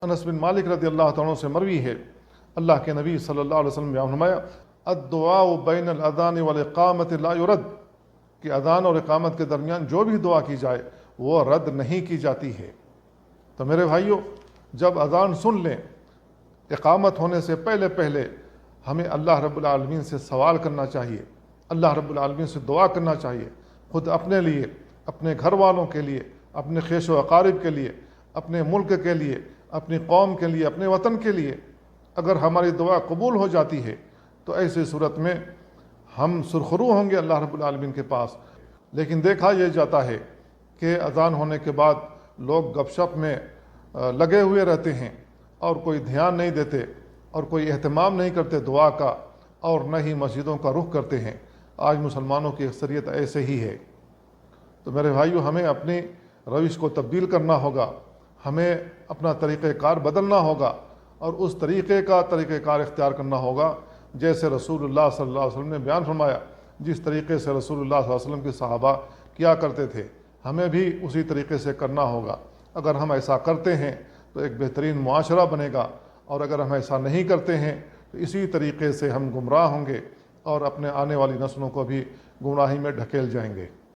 انس بن مالک رضی اللہ تعالیٰ عنہ سے مروی ہے، اللہ کے نبی صلی اللہ علیہ وسلم نے بیان فرمایا الدعاء بین الاذان والاقامت لا یرد، کہ اذان اور اقامت کے درمیان جو بھی دعا کی جائے وہ رد نہیں کی جاتی ہے۔ تو میرے بھائیوں، جب اذان سن لیں، اقامت ہونے سے پہلے پہلے ہمیں اللہ رب العالمین سے سوال کرنا چاہیے، اللہ رب العالمین سے دعا کرنا چاہیے، خود اپنے لیے، اپنے گھر والوں کے لیے، اپنے خیش و اقارب کے لیے، اپنے ملک کے لیے، اپنی قوم کے لیے، اپنے وطن کے لیے۔ اگر ہماری دعا قبول ہو جاتی ہے تو ایسی صورت میں ہم سرخرو ہوں گے اللہ رب العالمین کے پاس۔ لیکن دیکھا یہ جاتا ہے کہ اذان ہونے کے بعد لوگ گپ شپ میں لگے ہوئے رہتے ہیں اور کوئی دھیان نہیں دیتے اور کوئی اہتمام نہیں کرتے دعا کا، اور نہ ہی مسجدوں کا رخ کرتے ہیں۔ آج مسلمانوں کی اکثریت ایسے ہی ہے۔ تو میرے بھائیو، ہمیں اپنی روش کو تبدیل کرنا ہوگا، ہمیں اپنا طریقہ کار بدلنا ہوگا اور اس طریقہ کار اختیار کرنا ہوگا جیسے رسول اللہ صلی اللہ علیہ وسلم نے بیان فرمایا۔ جس طریقے سے رسول اللہ صلی اللہ علیہ وسلم کے صحابہ کیا کرتے تھے، ہمیں بھی اسی طریقے سے کرنا ہوگا۔ اگر ہم ایسا کرتے ہیں تو ایک بہترین معاشرہ بنے گا، اور اگر ہم ایسا نہیں کرتے ہیں تو اسی طریقے سے ہم گمراہ ہوں گے اور اپنے آنے والی نسلوں کو بھی گمراہی میں ڈھکیل جائیں گے۔